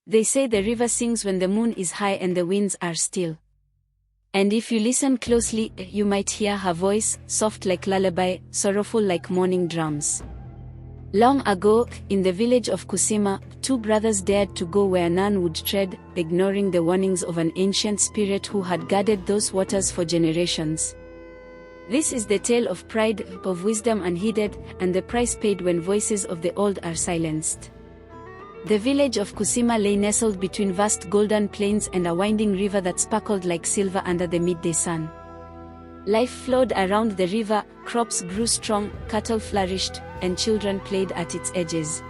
They say the river sings when the moon is high and the winds are still. And if you listen closely, you might hear her voice, soft like lullaby, sorrowful like mourning drums. Long ago, in the village of Kusima, two brothers dared to go where none would tread, ignoring the warnings of an ancient spirit who had guarded those waters for generations. This is the tale of pride, of wisdom unheeded, and the price paid when voices of the old are silenced. The village of Kusima lay nestled between vast golden plains and a winding river that sparkled like silver under the midday sun. Life flowed around the river, crops grew strong, cattle flourished, and children played at its edges.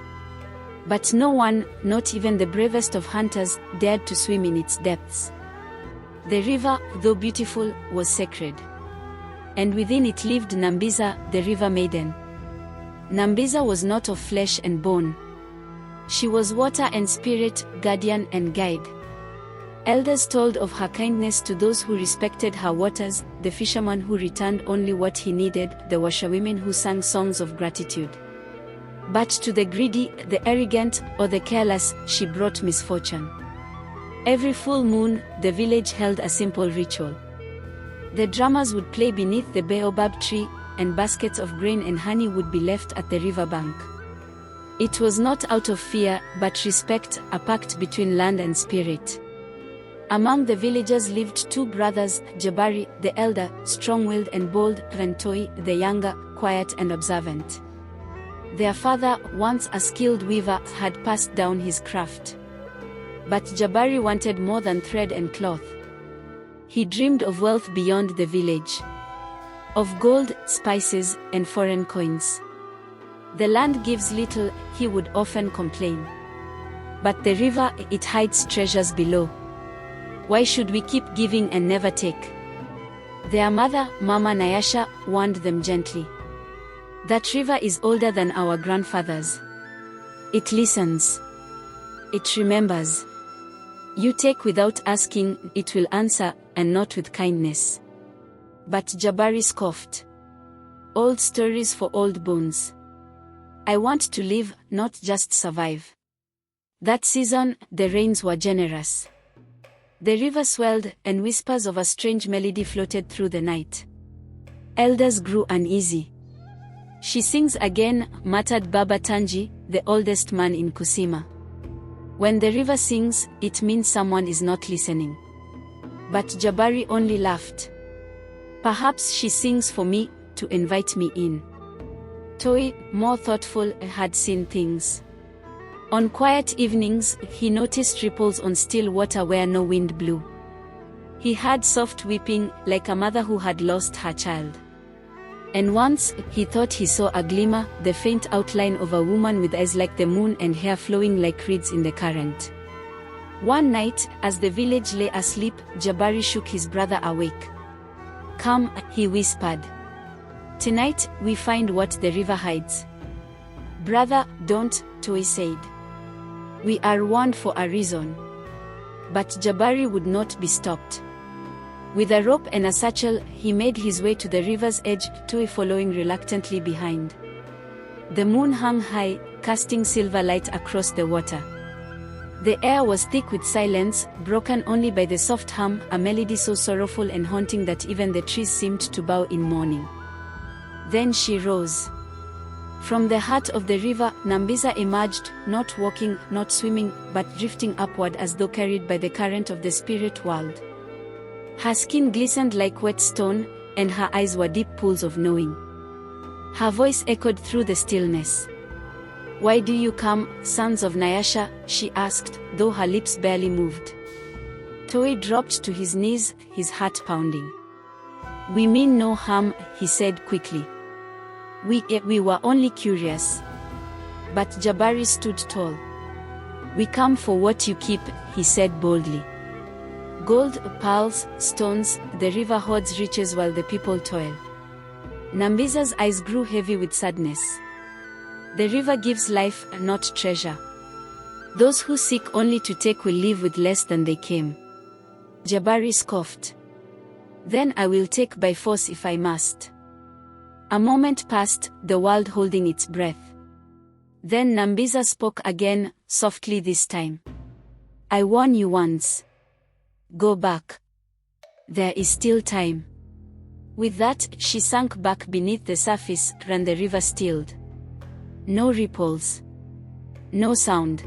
But no one, not even the bravest of hunters, dared to swim in its depths. The river, though beautiful, was sacred. And within it lived Nambiza, the river maiden. Nambiza was not of flesh and bone. She was water and spirit, guardian and guide. Elders told of her kindness to those who respected her waters, the fisherman who returned only what he needed, the washerwomen who sang songs of gratitude. But to the greedy, the arrogant, or the careless, she brought misfortune. Every full moon, the village held a simple ritual. The drummers would play beneath the baobab tree, and baskets of grain and honey would be left at the riverbank. It was not out of fear, but respect, a pact between land and spirit. Among the villagers lived two brothers, Jabari, the elder, strong-willed and bold, and Toi, the younger, quiet and observant. Their father, once a skilled weaver, had passed down his craft. But Jabari wanted more than thread and cloth. He dreamed of wealth beyond the village. Of gold, spices, and foreign coins. The land gives little, he would often complain. But the river, it hides treasures below. Why should we keep giving and never take? Their mother, Mama Nyasha, warned them gently. That river is older than our grandfathers. It listens. It remembers. You take without asking, it will answer, and not with kindness. But Jabari scoffed. Old stories for old bones. I want to live, not just survive. That season, the rains were generous. The river swelled, and whispers of a strange melody floated through the night. Elders grew uneasy. She sings again, muttered Baba Tanji, the oldest man in Kusima. When the river sings, it means someone is not listening. But Jabari only laughed. Perhaps she sings for me, to invite me in. Toi, more thoughtful, had seen things. On quiet evenings, he noticed ripples on still water where no wind blew. He heard soft weeping, like a mother who had lost her child. And once, he thought he saw a glimmer, the faint outline of a woman with eyes like the moon and hair flowing like reeds in the current. One night, as the village lay asleep, Jabari shook his brother awake. Come, he whispered. Tonight, we find what the river hides. Brother, don't, Toi said. We are warned for a reason. But Jabari would not be stopped. With a rope and a satchel, he made his way to the river's edge, Toi following reluctantly behind. The moon hung high, casting silver light across the water. The air was thick with silence, broken only by the soft hum, a melody so sorrowful and haunting that even the trees seemed to bow in mourning. Then she rose. From the heart of the river, Nambiza emerged, not walking, not swimming, but drifting upward as though carried by the current of the spirit world. Her skin glistened like wet stone, and her eyes were deep pools of knowing. Her voice echoed through the stillness. Why do you come, sons of Nyasha? She asked, though her lips barely moved. Toi dropped to his knees, his heart pounding. We mean no harm, he said quickly. We were only curious. But Jabari stood tall. We come for what you keep, he said boldly. Gold, pearls, stones, the river hoards riches while the people toil. Nambiza's eyes grew heavy with sadness. The river gives life, not treasure. Those who seek only to take will leave with less than they came. Jabari scoffed. Then I will take by force if I must. A moment passed, the world holding its breath. Then Nambiza spoke again, softly this time. I warn you once. Go back. There is still time. With that, she sank back beneath the surface, and the river stilled. No ripples. No sound.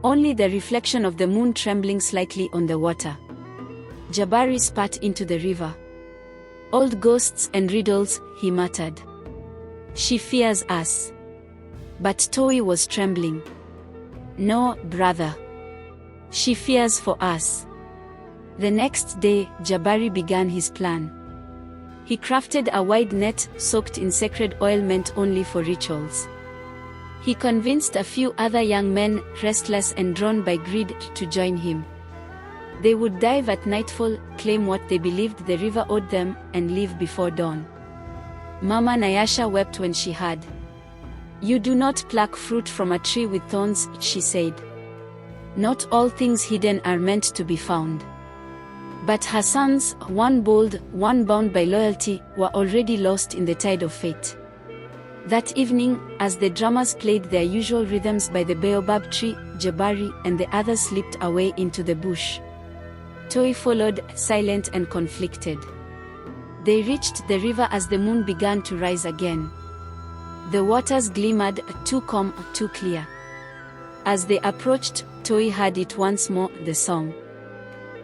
Only the reflection of the moon trembling slightly on the water. Jabari spat into the river. Old ghosts and riddles, he muttered. She fears us. But Toi was trembling. No, brother. She fears for us. The next day, Jabari began his plan. He crafted a wide net, soaked in sacred oil meant only for rituals. He convinced a few other young men, restless and drawn by greed, to join him. They would dive at nightfall, claim what they believed the river owed them, and leave before dawn. Mama Nyasha wept when she heard. You do not pluck fruit from a tree with thorns, she said. Not all things hidden are meant to be found. But her sons, one bold, one bound by loyalty, were already lost in the tide of fate. That evening, as the drummers played their usual rhythms by the baobab tree, Jabari and the others slipped away into the bush. Toi followed, silent and conflicted. They reached the river as the moon began to rise again. The waters glimmered, too calm, too clear. As they approached, Toi heard it once more, the song.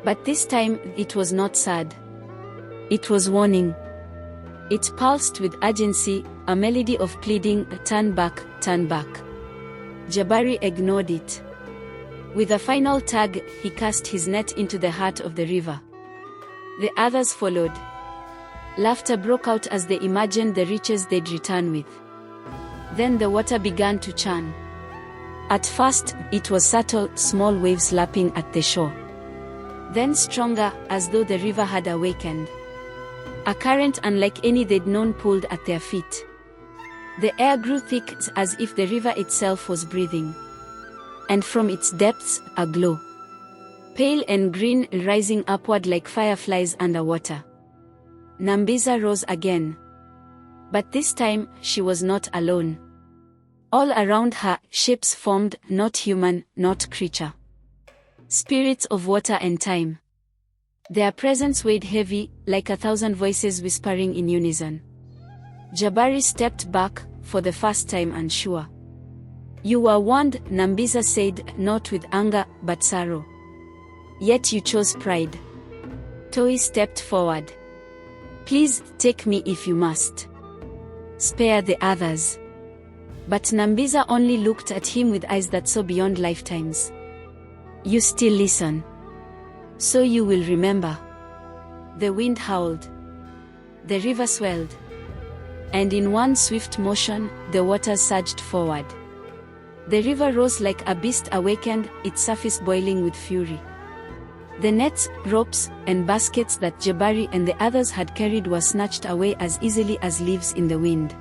But this time, it was not sad. It was warning. It pulsed with urgency, a melody of pleading, turn back, turn back. Jabari ignored it. With a final tug, he cast his net into the heart of the river. The others followed. Laughter broke out as they imagined the riches they'd return with. Then the water began to churn. At first, it was subtle, small waves lapping at the shore. Then stronger, as though the river had awakened. A current unlike any they'd known pulled at their feet. The air grew thick, as if the river itself was breathing. And from its depths, a glow. Pale and green, rising upward like fireflies underwater. Nambiza rose again. But this time, she was not alone. All around her, shapes formed, not human, not creature. Spirits of water and time. Their presence weighed heavy, like 1,000 voices whispering in unison. Jabari stepped back, for the first time unsure. You were warned, Nambiza said, not with anger, but sorrow. Yet you chose pride. Toi stepped forward. Please, take me if you must. Spare the others. But Nambiza only looked at him with eyes that saw beyond lifetimes. You still listen. So you will remember. The wind howled. The river swelled. And in one swift motion, the waters surged forward. The river rose like a beast awakened, its surface boiling with fury. The nets, ropes, and baskets that Jabari and the others had carried were snatched away as easily as leaves in the wind.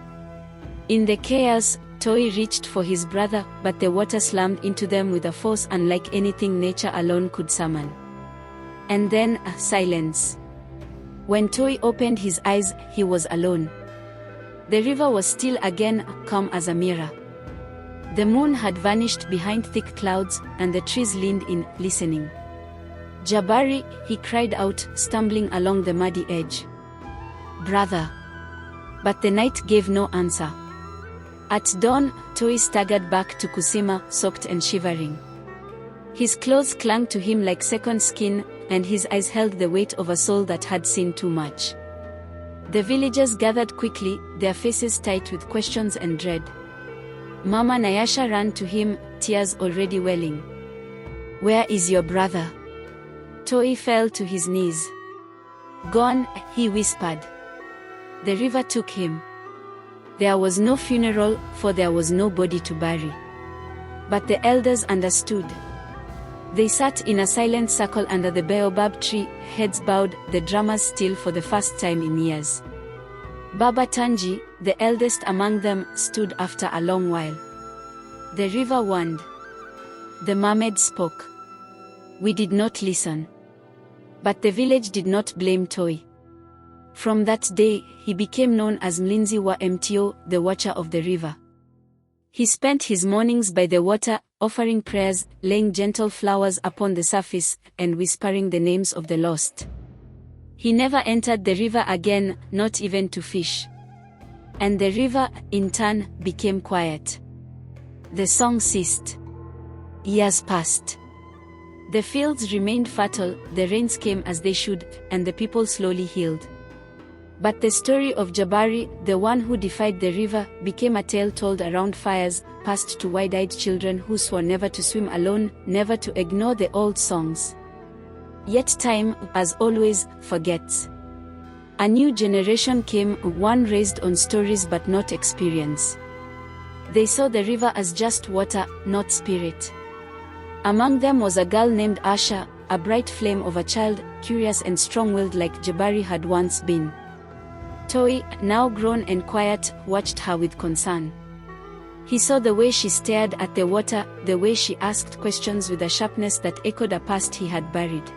In the chaos, Toi reached for his brother, but the water slammed into them with a force unlike anything nature alone could summon. And then, silence. When Toi opened his eyes, he was alone. The river was still again, calm as a mirror. The moon had vanished behind thick clouds, and the trees leaned in, listening. Jabari, he cried out, stumbling along the muddy edge. Brother. But the night gave no answer. At dawn, Toi staggered back to Kusima, soaked and shivering. His clothes clung to him like second skin, and his eyes held the weight of a soul that had seen too much. The villagers gathered quickly, their faces tight with questions and dread. Mama Nyasha ran to him, tears already welling. Where is your brother? Toi fell to his knees. Gone, he whispered. The river took him. There was no funeral, for there was no body to bury. But the elders understood. They sat in a silent circle under the baobab tree, heads bowed, the drummers still for the first time in years. Baba Tanji, the eldest among them, stood after a long while. The river warned. The mermaid spoke. We did not listen. But the village did not blame Toi. From that day, he became known as Mlinzi wa Mto, the watcher of the river. He spent his mornings by the water, offering prayers, laying gentle flowers upon the surface, and whispering the names of the lost. He never entered the river again, not even to fish. And the river, in turn, became quiet. The song ceased. Years passed. The fields remained fertile, the rains came as they should, and the people slowly healed. But the story of Jabari, the one who defied the river, became a tale told around fires, passed to wide-eyed children who swore never to swim alone, never to ignore the old songs. Yet time, as always, forgets. A new generation came, one raised on stories but not experience. They saw the river as just water, not spirit. Among them was a girl named Asha, a bright flame of a child, curious and strong-willed like Jabari had once been. Toi, now grown and quiet, watched her with concern. He saw the way she stared at the water, the way she asked questions with a sharpness that echoed a past he had buried.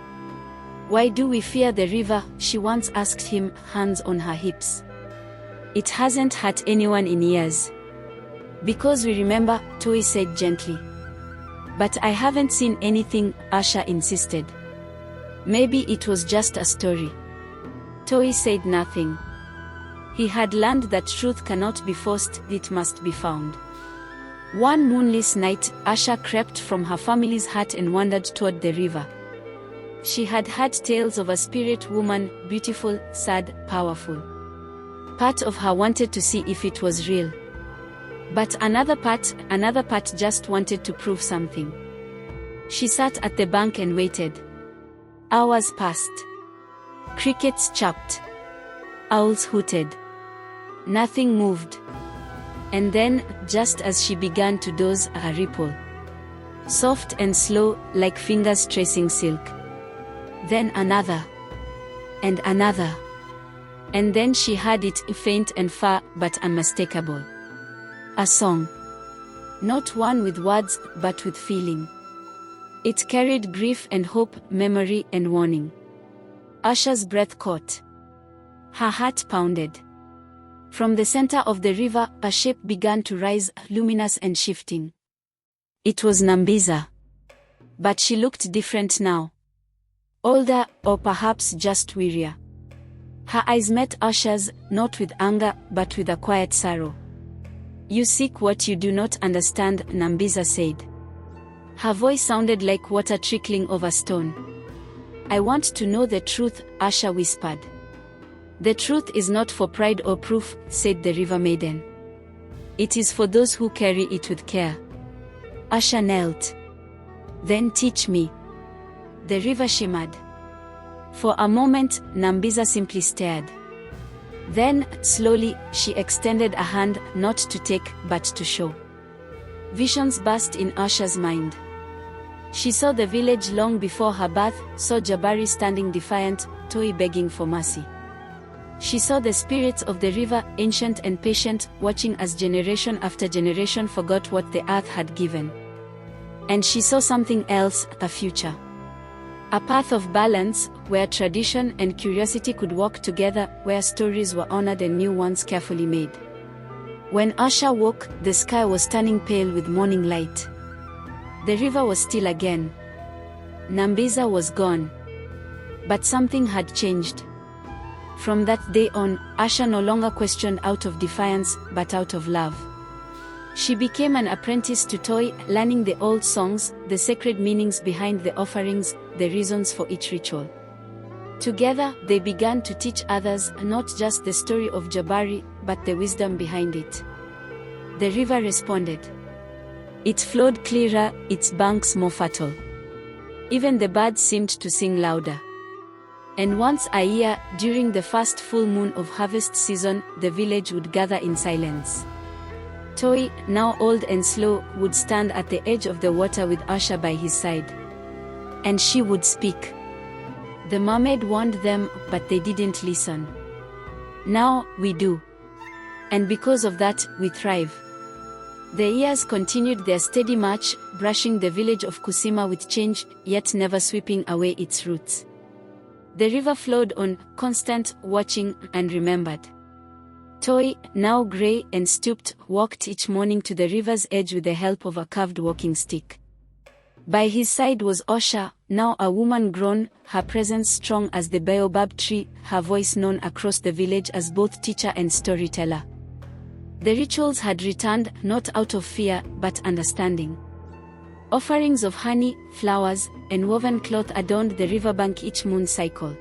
"Why do we fear the river?" she once asked him, hands on her hips. "It hasn't hurt anyone in years." "Because we remember," Toi said gently. "But I haven't seen anything," Asha insisted. "Maybe it was just a story." Toi said nothing. He had learned that truth cannot be forced, it must be found. One moonless night, Asha crept from her family's hut and wandered toward the river. She had heard tales of a spirit woman, beautiful, sad, powerful. Part of her wanted to see if it was real. But another part just wanted to prove something. She sat at the bank and waited. Hours passed. Crickets chirped. Owls hooted. Nothing moved. And then, just as she began to doze, a ripple. Soft and slow, like fingers tracing silk. Then another. And another. And then she heard it, faint and far, but unmistakable. A song. Not one with words, but with feeling. It carried grief and hope, memory and warning. Asha's breath caught. Her heart pounded. From the center of the river, a shape began to rise, luminous and shifting. It was Nambiza. But she looked different now. Older, or perhaps just wearier. Her eyes met Asha's, not with anger, but with a quiet sorrow. "You seek what you do not understand," Nambiza said. Her voice sounded like water trickling over stone. "I want to know the truth," Asha whispered. "The truth is not for pride or proof," said the river maiden. "It is for those who carry it with care." Asha knelt. "Then teach me." The river shimmered. For a moment, Nambiza simply stared. Then, slowly, she extended a hand, not to take, but to show. Visions burst in Asha's mind. She saw the village long before her birth, saw Jabari standing defiant, Toi begging for mercy. She saw the spirits of the river, ancient and patient, watching as generation after generation forgot what the earth had given. And she saw something else, a future. A path of balance, where tradition and curiosity could walk together, where stories were honored and new ones carefully made. When Asha woke, the sky was turning pale with morning light. The river was still again. Nambiza was gone. But something had changed. From that day on, Asha no longer questioned out of defiance, but out of love. She became an apprentice to Toi, learning the old songs, the sacred meanings behind the offerings, the reasons for each ritual. Together, they began to teach others, not just the story of Jabari, but the wisdom behind it. The river responded. It flowed clearer, its banks more fertile. Even the birds seemed to sing louder. And once a year, during the first full moon of harvest season, the village would gather in silence. Toi, now old and slow, would stand at the edge of the water with Asha by his side. And she would speak. The mermaid warned them, but they didn't listen. Now, we do. And because of that, we thrive. The years continued their steady march, brushing the village of Kusima with change, yet never sweeping away its roots. The river flowed on, constant, watching, and remembered. Toy, now grey and stooped, walked each morning to the river's edge with the help of a carved walking stick. By his side was Osha, now a woman grown, her presence strong as the baobab tree, her voice known across the village as both teacher and storyteller. The rituals had returned, not out of fear, but understanding. Offerings of honey, flowers, and woven cloth adorned the riverbank each moon cycle.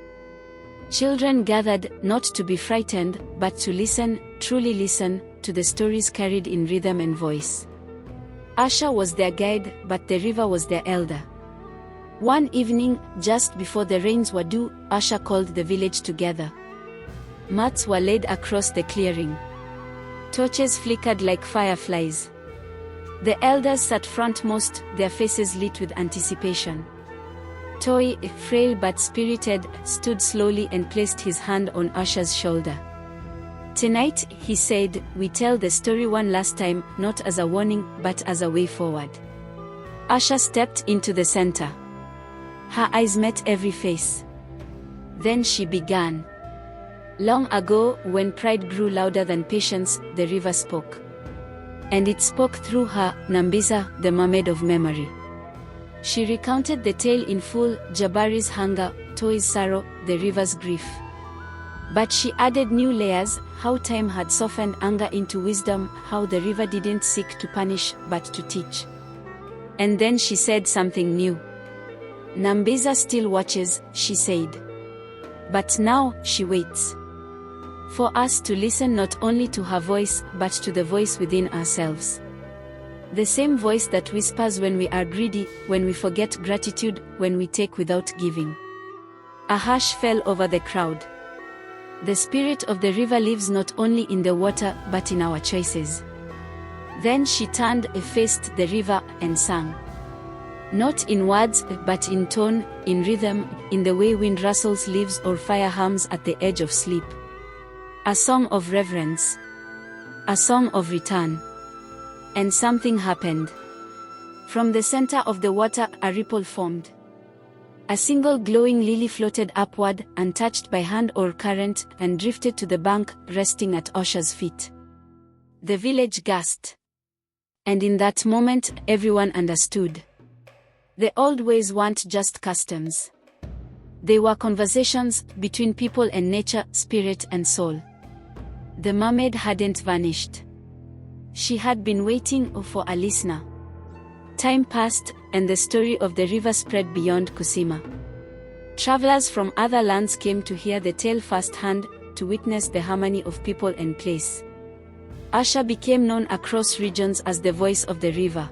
Children gathered, not to be frightened, but to listen, truly listen, to the stories carried in rhythm and voice. Asha was their guide, but the river was their elder. One evening, just before the rains were due, Asha called the village together. Mats were laid across the clearing. Torches flickered like fireflies. The elders sat frontmost, their faces lit with anticipation. Toy, frail but spirited, stood slowly and placed his hand on Asha's shoulder. Tonight, he said, we tell the story one last time, not as a warning, but as a way forward. Asha stepped into the center. Her eyes met every face. Then she began. Long ago, when pride grew louder than patience, the river spoke. And it spoke through her, Nambiza, the mermaid of memory. She recounted the tale in full, Jabari's hunger, Toy's sorrow, the river's grief. But she added new layers, how time had softened anger into wisdom, how the river didn't seek to punish, but to teach. And then she said something new. Nambiza still watches, she said. But now, she waits. For us to listen not only to her voice, but to the voice within ourselves. The same voice that whispers when we are greedy, when we forget gratitude, when we take without giving. A hush fell over the crowd. The spirit of the river lives not only in the water, but in our choices. Then she turned, faced the river, and sang. Not in words, but in tone, in rhythm, in the way wind rustles leaves or fire hums at the edge of sleep. A song of reverence. A song of return. And something happened. From the center of the water, a ripple formed. A single glowing lily floated upward, untouched by hand or current, and drifted to the bank, resting at Osha's feet. The village gasped. And in that moment, everyone understood. The old ways weren't just customs. They were conversations between people and nature, spirit and soul. The mermaid hadn't vanished. She had been waiting for a listener. Time passed, and the story of the river spread beyond Kusima. Travelers from other lands came to hear the tale firsthand, to witness the harmony of people and place. Asha became known across regions as the voice of the river.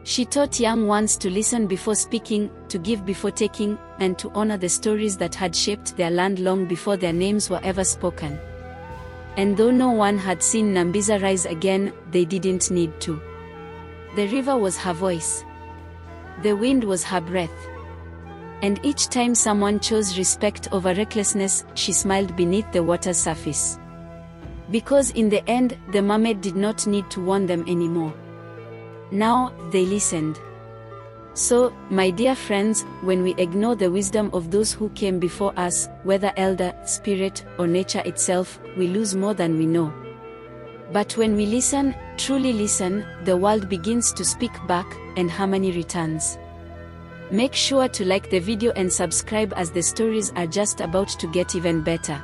She taught young ones to listen before speaking, to give before taking, and to honor the stories that had shaped their land long before their names were ever spoken. And though no one had seen Nambiza rise again, they didn't need to. The river was her voice. The wind was her breath. And each time someone chose respect over recklessness, she smiled beneath the water's surface. Because in the end, the mermaid did not need to warn them anymore. Now, they listened. So, my dear friends, when we ignore the wisdom of those who came before us, whether elder, spirit, or nature itself, we lose more than we know. But when we listen, truly listen, the world begins to speak back, and harmony returns. Make sure to like the video and subscribe as the stories are just about to get even better.